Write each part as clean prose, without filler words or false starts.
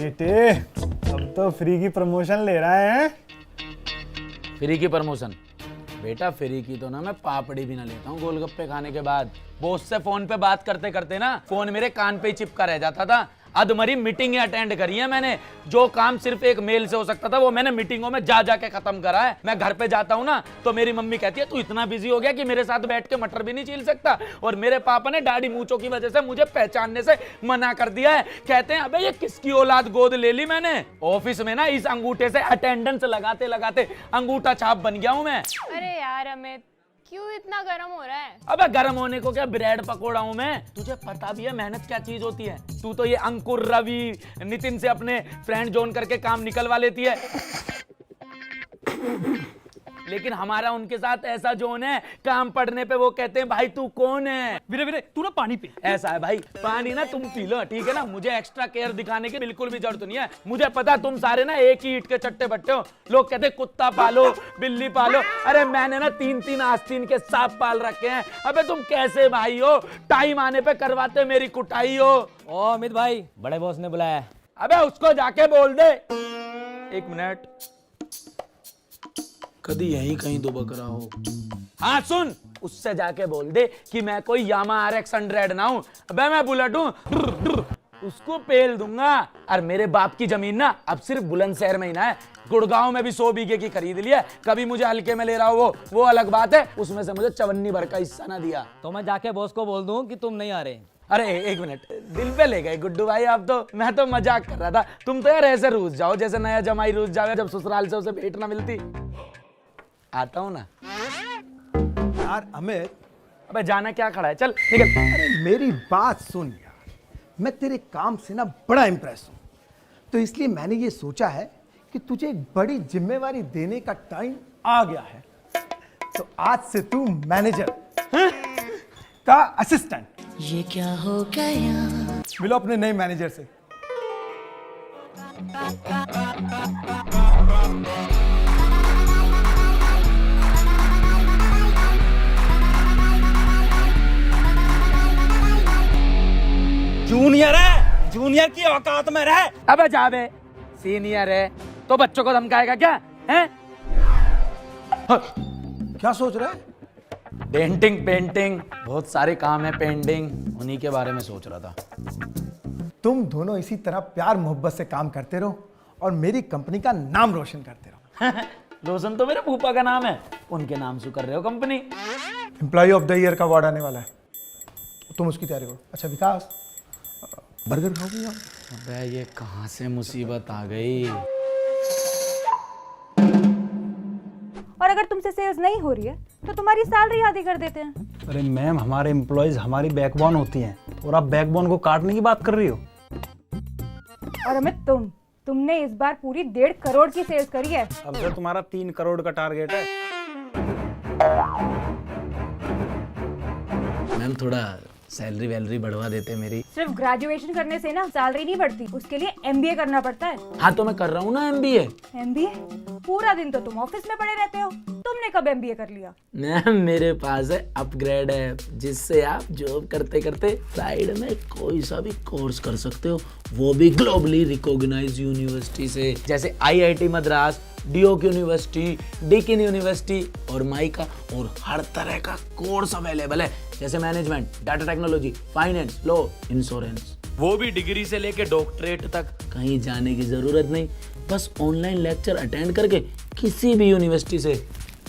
बेटे अब तो फ्री की प्रमोशन ले रहा है। फ्री की प्रमोशन? बेटा फ्री की तो ना मैं पापड़ी भी ना लेता हूँ गोलगप्पे खाने के बाद। बॉस से फोन पे बात करते करते ना फोन मेरे कान पे ही चिपका रह जाता था। अधमरी मीटिंगें अटेंड करी है मैंने। जो काम सिर्फ एक मेल से हो सकता था वो मैंने मीटिंगों में जा जाके खत्म करा है। मैं घर पे जाता हूँ ना तो मेरी मम्मी कहती है तू इतना बिजी हो गया कि मेरे साथ बैठ के मटर भी नहीं छील सकता। और मेरे पापा ने दाढ़ी मूंछों की वजह से मुझे पहचानने से मना कर दिया है। कहते हैं अबे ये किसकी औलाद गोद ले ली मैंने। ऑफिस में ना इस अंगूठे से अटेंडेंस लगाते लगाते अंगूठा छाप बन गया हूं मैं। अरे यार अमित, क्यों इतना गर्म हो रहा है? अबे गर्म होने को क्या ब्रेड पकोड़ा हूं मैं। तुझे पता भी है मेहनत क्या चीज होती है। तू तो ये अंकुर, रवि, नितिन से अपने फ्रेंड जोन करके काम निकलवा लेती है, लेकिन हमारा उनके साथ ऐसा जोन है काम पड़ने पे वो कहते हैं भाई तू कौन है। वीरे वीरे तू ना पानी पी। ऐसा है भाई, पानी ना तुम पी लो, ठीक है ना। मुझे एक्स्ट्रा केयर दिखाने की बिल्कुल भी जरूरत नहीं है। मुझे पता तुम सारे ना एक ही ईंट के चट्टे बट्टे हो। लोग कहते हैं कुत्ता पालो, बिल्ली पालो। अरे मैंने ना 3-3 आस्तीन के सांप पाल रखे हैं। अबे तुम कैसे भाई हो, टाइम आने पे करवाते मेरी कुटाई हो। ओ अमित भाई, बड़े बॉस ने बुलाया है। अबे उसको जाके बोल दे। एक मिनट, कभी यहीं कहीं तो बकरा हो। हाँ सुन, उससे जाके बोल दे कि मैं कोई यामा RX 100 ना हूं। अबे मैं बुलेट हूं, उसको पेल दूंगा। और मेरे बाप की जमीन ना अब सिर्फ बुलंदशहर में ही ना है, गुड़गांव में भी 100 बीघे की खरीद लिया। कभी मुझे हल्के में ले रहा हो वो अलग बात है। उसमें से मुझे 54 भर का हिस्सा ना दिया तो मैं जाके बॉस को बोल दूं कि तुम नहीं आ रहे। अरे एक मिनट, दिल पे ले गए गुड्डू भाई आप तो। मैं तो मजाक कर रहा था। तुम तो यार ऐसे रूस जाओ जैसे नया जमाई रूस जावे जब ससुराल से उसे भेंट ना मिलती। आता हूं ना यार अमित, अबे जाना क्या खड़ा है, चल निकल। अरे मेरी बात सुन यार, मैं तेरे काम से ना बड़ा इंप्रेस हूं। तो इसलिए मैंने ये सोचा है कि तुझे एक बड़ी जिम्मेवारी देने का टाइम आ गया है। तो आज से तू मैनेजर का असिस्टेंट। ये क्या हो गया? मिलो अपने नए मैनेजर से। जूनियर है, जूनियर की औकात में रह। अबे जावे, सीनियर है तो बच्चों को धमकाएगा क्या है? क्या सोच रहा है? पेंटिंग पेंटिंग बहुत सारे काम है पेंडिंग, उन्हीं के बारे में सोच रहा था। तुम दोनों इसी तरह प्यार मोहब्बत से काम करते रहो और मेरी कंपनी का नाम रोशन करते रहो। रोशन तो मेरे फूफा का नाम है, उनके नाम से कर रहे हो company. Employ of the year का अवार्ड आने वाला है, तुम उसकी तैयारी करो। अच्छा विकास, बर्गर खाओगे? अबे ये कहां से मुसीबत आ गई। और अगर तुमसे सेल्स नहीं हो रही है तो तुम्हारी सैलरी आधी कर देते हैं। अरे मैम, हमारे एम्प्लॉयज हमारी बैकबोन होती हैं और आप बैकबोन को काटने की बात कर रही हो। और अमित तुमने इस बार पूरी 1.5 करोड़ की सेल्स करी है। अब तो तुम्हारा 3 करोड़ का टारगेट है। मैम थोड़ा सैलरी वैलरी बढ़वा देते मेरी। सिर्फ ग्रेजुएशन करने से ना सैलरी नहीं बढ़ती, उसके लिए MBA करना पड़ता है। हाँ तो मैं कर रहा हूँ ना MBA। MBA? पूरा दिन तो तुम ऑफिस में पड़े रहते हो, तुमने कब MBA कर लिया? मैम मेरे पास है अपग्रेड ऐप, जिससे आप जॉब करते करते साइड में कोई सा भी कोर्स कर सकते हो, वो भी ग्लोबली रिकॉग्नाइज्ड यूनिवर्सिटी से, जैसे IIT मद्रास, डियोक यूनिवर्सिटी, डीकिन यूनिवर्सिटी और माइका। और हर तरह का कोर्स अवेलेबल है, जैसे management, data technology, finance, law, insurance. वो भी डिग्री से लेके डॉक्टरेट तक। कहीं जाने की जरूरत नहीं, बस ऑनलाइन लेक्चर अटेंड करके किसी भी यूनिवर्सिटी से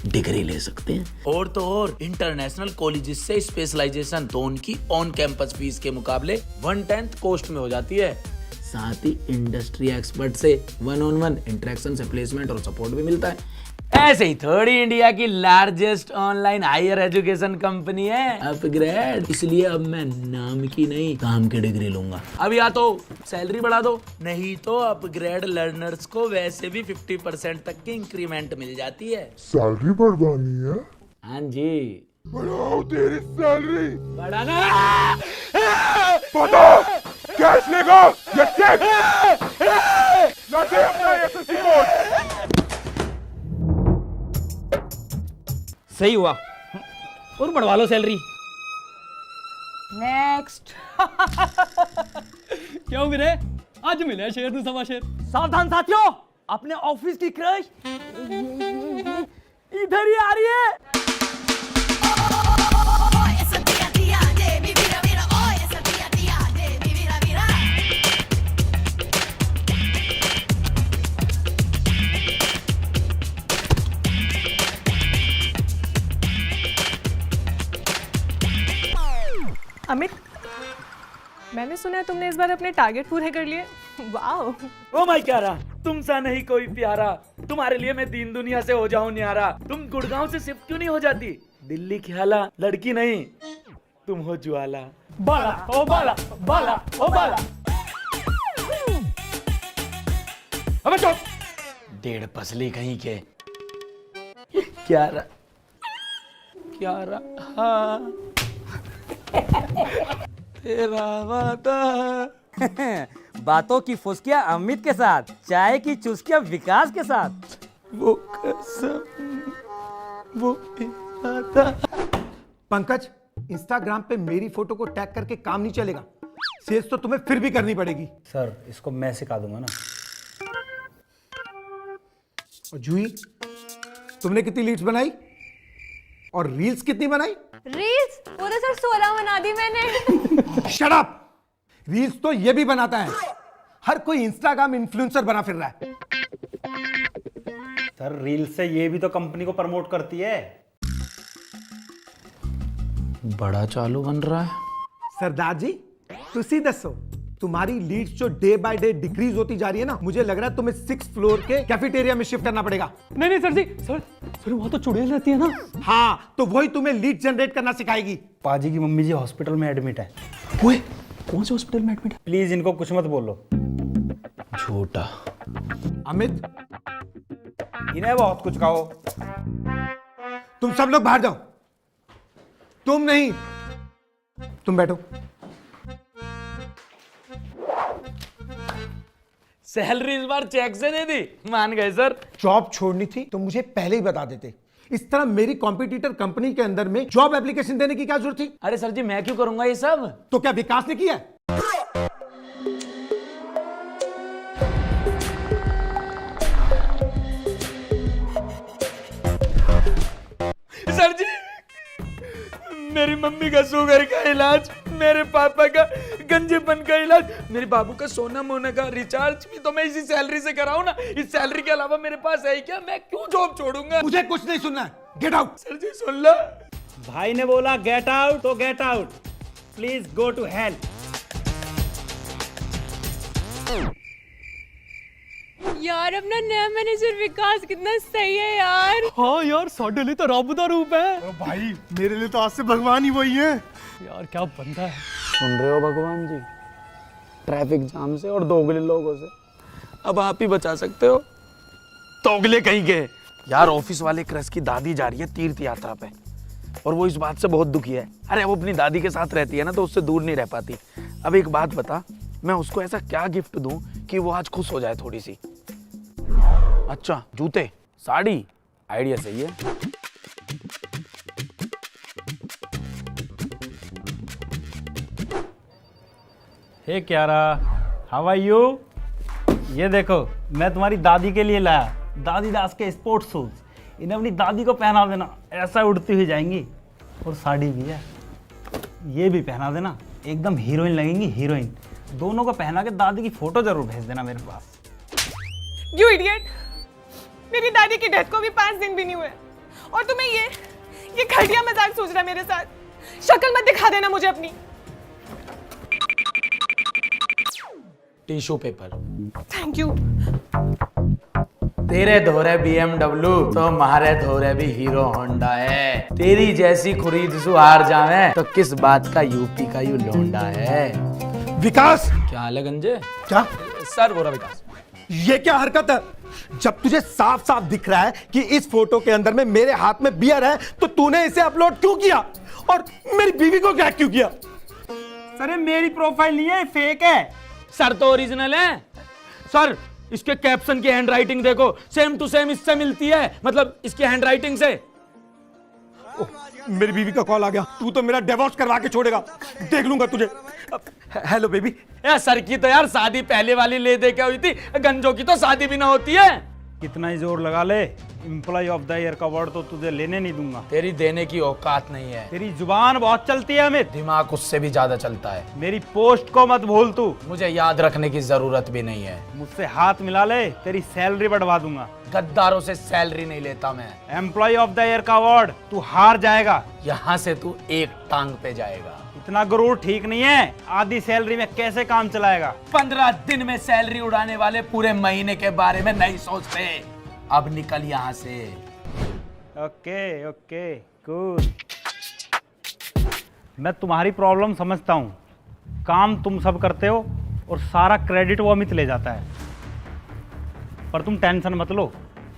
डिग्री ले सकते हैं। और तो और इंटरनेशनल कॉलेजेस से स्पेशलाइजेशन तो उनकी ऑन कैंपस फीस के मुकाबले 1/10 कॉस्ट में हो जाती है। साथ ही इंडस्ट्री एक्सपर्ट से 1-on-1 इंटरेक्शन से प्लेसमेंट और सपोर्ट भी मिलता है। ऐसे ही थोड़ी इंडिया की largest online higher education company है अपग्रेड। इसलिए अब मैं नाम की नहीं काम की डिग्री लूंगा। अब या तो सैलरी बढ़ा दो, नहीं तो अपग्रेड लर्नर्स को वैसे भी 50% तक की इंक्रीमेंट मिल जाती है। सैलरी बढ़वानी है? हाँ जी, बढ़ाओ तेरी सैलरी। बढ़ाना। पता कैश लेगा या चेक? ना दे अपना SSC कोड। सही हुआ, और बढ़वा लो सैलरी। नेक्स्ट। क्यों वीरे, आज मिला शेर तू सवा शेर। सावधान साथियों, अपने ऑफिस की क्रश इधर ही आ रही है। अमित, मैंने सुना है तुमने इस बार अपने टारगेट पूरे कर लिए। वाओ। ओ माय प्यारा, तुम सा नहीं कोई प्यारा, तुम्हारे लिए मैं दीन दुनिया से हो जाऊं न्यारा। तुम गुड़गांव से शिफ्ट क्यों नहीं हो जाती? दिल्ली ख्याला, लड़की नहीं तुम हो ज्वाला। बाला ओ बाला, बाला ओ बाला। अबे चुप, डेढ़ पसली कहीं के। क्या रहा तेरा वादा। बातों की फुसकियां अमित के साथ, चाय की चुस्कियां विकास के साथ। वो कसम, वो इरादा। पंकज, इंस्टाग्राम पे मेरी फोटो को टैग करके काम नहीं चलेगा। सेल्स तो तुम्हें फिर भी करनी पड़ेगी। सर इसको मैं सिखा दूंगा ना। और जूही, तुमने कितनी लीड्स बनाई और रील्स कितनी बनाई? रील्स वो तो सर 16 बना दी मैंने। Shut up! रील्स तो ये भी बनाता है। हर कोई इंस्टाग्राम इन्फ्लुएंसर बना फिर रहा है। सर रील से ये भी तो कंपनी को प्रमोट करती है। बड़ा चालू बन रहा है। सरदार जी, तुसी दसो, तुम्हारी लीड्स जो डे बाय डे डिक्रीज होती जा रही है ना, मुझे लग रहा है तुम्हें 6th फ्लोर के कैफेटेरिया में शिफ्ट करना पड़ेगा। नहीं सर जी, सर वहां तो चुड़ैल रहती है ना। हाँ, तो वही तुम्हें लीड जनरेट करना सिखाएगी। पाजी की मम्मी जी हॉस्पिटल में एडमिट है। ओए, कौन से हॉस्पिटल में एडमिट है? प्लीज इनको कुछ मत बोलो। झूठा। अमित, इन्हें बहुत कुछ कहो। तुम सब लोग बाहर जाओ। तुम नहीं, तुम बैठो। सैलरी इस बार चेक से दे दी, मान गए सर। जॉब छोड़नी थी तो मुझे पहले ही बता देते। इस तरह मेरी कॉम्पिटिटर कंपनी के अंदर में जॉब एप्लीकेशन देने की क्या जरूरत थी? अरे सर जी, मैं क्यों करूंगा ये सब? तो क्या विकास ने किया है? सर जी, मेरी मम्मी का शुगर का इलाज, मेरे पापा का गंजेपन का इलाज, मेरे बाबू का सोना मोना का रिचार्ज भी तो मैं इसी सैलरी से कराऊं ना। इस सैलरी के अलावा मेरे पास है ही क्या? मैं क्यों जॉब छोड़ूंगा? मुझे कुछ नहीं सुनना है। Get out. सर जी सुन लो। भाई ने बोला गेट आउट तो get out. Please go to hell. यार अपना नया मैनेजर विकास कितना सही है यार। हाँ यार, साढ़े लिए तो रब दा रूप है। भाई, मेरे लिए तो आज से भगवान ही वही है। यार क्या बंदा है। सुन रहे हो भगवान जी, ट्रैफिक जाम से और दोगले लोगों से अब आप ही बचा सकते हो। दोगले कहीं गए यार। ऑफिस वाले क्रश की दादी जा रही है तीर्थ यात्रा पे, और वो इस बात से बहुत दुखी है। अरे वो अपनी दादी के साथ रहती है ना, तो उससे दूर नहीं रह पाती। अब एक बात बता, मैं उसको ऐसा क्या गिफ्ट दूं कि वो आज खुश हो जाए थोड़ी सी? अच्छा, जूते, साड़ी, आइडिया सही है। हे क्यारा, हाउ आर यू? ये देखो, मैं तुम्हारी दादी के लिए लाया दादी दास के स्पोर्ट्स शूज। इन्हें अपनी दादी को पहना देना, ऐसा उड़ती हुई जाएंगी। और साड़ी भी है, ये भी पहना देना, एकदम हीरोइन लगेंगी, हीरोइन। दोनों को पहना के दादी की फोटो जरूर भेज देना मेरे पास। यू इडियट, मेरी दादी की डेथ को भी 5 दिन भी नहीं हुए और तुम्हें ये घटिया मजाक सोच रहा है मेरे साथ। शक्ल मत दिखा देना मुझे अपनी। Tissue paper. Thank you. तेरे धोरे BMW तो हमारे धोरे भी हीरो होंडा है। तेरी जैसी खुरीद सुहार जावे तो किस बात का यूपी का यू लोंडा है। विकास, क्या हाल है गंजे? क्या सर बोला विकास। ये क्या हरकत है? जब तुझे साफ साफ दिख रहा है कि इस फोटो के अंदर में मेरे हाथ में बियर है, तो तूने इसे अपलोड क्यों किया और मेरी बीवी को क्या क्यों किया? सर ये मेरी प्रोफाइल नहीं है, फेक है। सर तो ओरिजिनल है। सर इसके कैप्शन की हैंडराइटिंग देखो, सेम टू सेम इससे मिलती है, मतलब इसकी हैंडराइटिंग से। मेरी बीवी का कॉल आ गया, तू तो मेरा डिवोर्स करवा के छोड़ेगा, देख लूंगा तुझे। Hello baby. यार सर की तो यार शादी पहले वाली ले दे के हुई थी, गंजों की तो शादी भी ना होती है। कितना ही जोर लगा ले, एम्प्लॉय ऑफ द ईयर का अवार्ड तो तुझे लेने नहीं दूंगा। तेरी देने की औकात नहीं है, तेरी जुबान बहुत चलती है अमित, दिमाग उससे भी ज्यादा चलता है। मेरी पोस्ट को मत भूल तू। मुझे याद रखने की जरूरत भी नहीं है। मुझसे हाथ मिला ले, तेरी सैलरी बढ़वा दूंगा। गद्दारों से सैलरी नहीं लेता मैं। एम्प्लॉय ऑफ द ईयर का अवार्ड तू हार जाएगा। यहाँ से तू एक टांग पे जाएगा। इतना गुरूर ठीक नहीं है, आधी सैलरी में कैसे काम चलाएगा। 15 दिन में सैलरी उड़ाने वाले पूरे महीने के बारे में नहीं सोचते। अब निकल यहाँ से। Okay okay cool. मैं तुम्हारी प्रॉब्लम समझता हूँ, काम तुम सब करते हो और सारा क्रेडिट वो अमित ले जाता है, पर तुम टेंशन मत लो,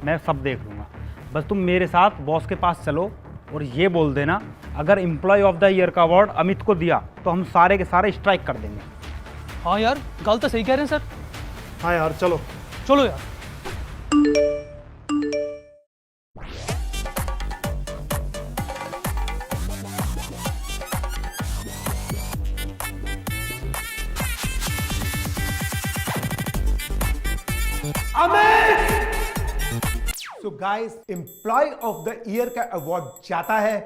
मैं सब देख लूँगा। बस तुम मेरे साथ बॉस के पास चलो और ये बोल देना, अगर एम्प्लॉय ऑफ द ईयर का अवार्ड अमित को दिया तो हम सारे के सारे स्ट्राइक कर देंगे। हाँ यार, गल तो सही कह रहे हैं सर। हाँ यार चलो। चलो यार। So guys, employ of the year का अवार्ड जाता है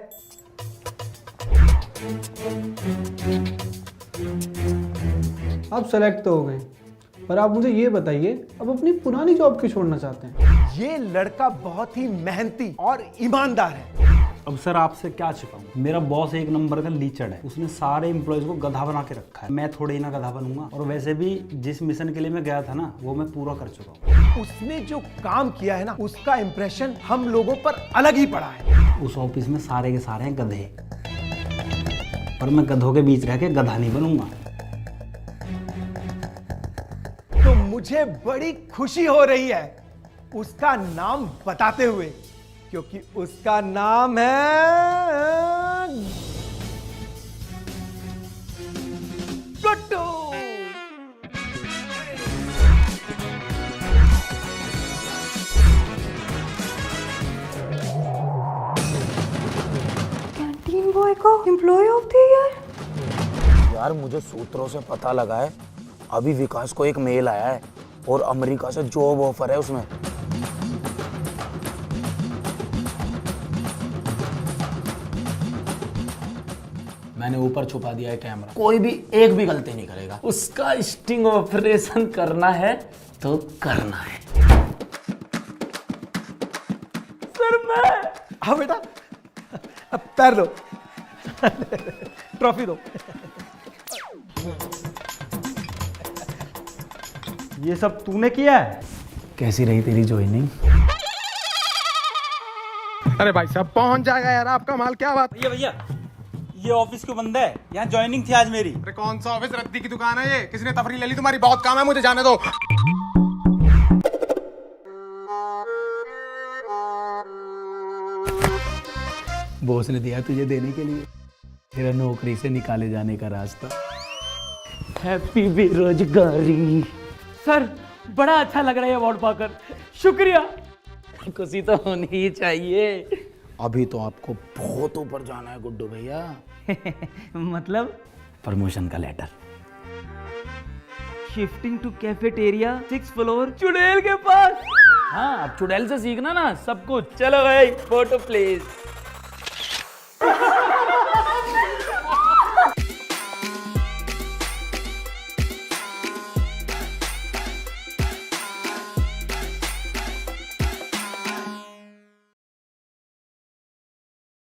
आप सेलेक्ट तो हो गए, पर आप मुझे ये बताइए, अब अपनी पुरानी जॉब क्यों छोड़ना चाहते हैं? ये लड़का बहुत ही मेहनती और ईमानदार है। अब सर आपसे क्या छिपाऊं, मेरा बॉस एक नंबर का लीचड़ है, उसने सारे एम्प्लॉयज को गधा बना के रखा है। मैं थोड़े ही ना गधा बनूंगा, और वैसे भी जिस मिशन के लिए मैं गया था ना, वो मैं पूरा कर चुका हूँ। उसने जो काम किया है ना, उसका इंप्रेशन हम लोगों पर अलग ही पड़ा है। उस ऑफिस में सारे के सारे हैं गधे, पर मैं गधों के बीच रह के गधा नहीं बनूंगा। तो मुझे बड़ी खुशी हो रही है उसका नाम बताते हुए, क्योंकि उसका नाम है गुड्डू। कैंटीन बॉय को एम्प्लॉय ऑफ द ईयर। यार मुझे सूत्रों से पता लगा है, अभी विकास को एक मेल आया है और अमेरिका से जॉब ऑफर है उसमें। मैंने ऊपर छुपा दिया है कैमरा, कोई भी एक भी गलती नहीं करेगा। उसका स्टिंग ऑपरेशन करना है तो करना है। सर मैं हाँ बेटा, अब पैर दो, ट्रॉफी दो। ये सब तूने किया है? कैसी रही तेरी ज्वाइनिंग? अरे भाई साहब पहुंच जाएगा यार, आपका माल। क्या बात? भैया भैया, ये ऑफिस क्यों बंद है? यहाँ ज्वाइनिंग थी आज मेरी। अरे कौन सा ऑफिस, रद्दी की दुकान है ये? किसी ने तफरी ले ली तुम्हारी? बहुत काम है, मुझे जाने दो। बॉस ने दिया तुझे देने के लिए, तेरा नौकरी से निकाले जाने का रास्ता। हैप्पी बेरोजगारी। सर बड़ा अच्छा लग रहा है अवार्ड पाकर, शुक्रिया। खुशी तो होनी ही चाहिए। अभी तो आपको बहुत ऊपर जाना है गुड्डू भैया। मतलब प्रमोशन का letter. Shifting to cafeteria 6th floor चुड़ैल के पास। हाँ अब चुड़ैल से सीखना ना सब कुछ। चलो भाई फोटो प्लीज।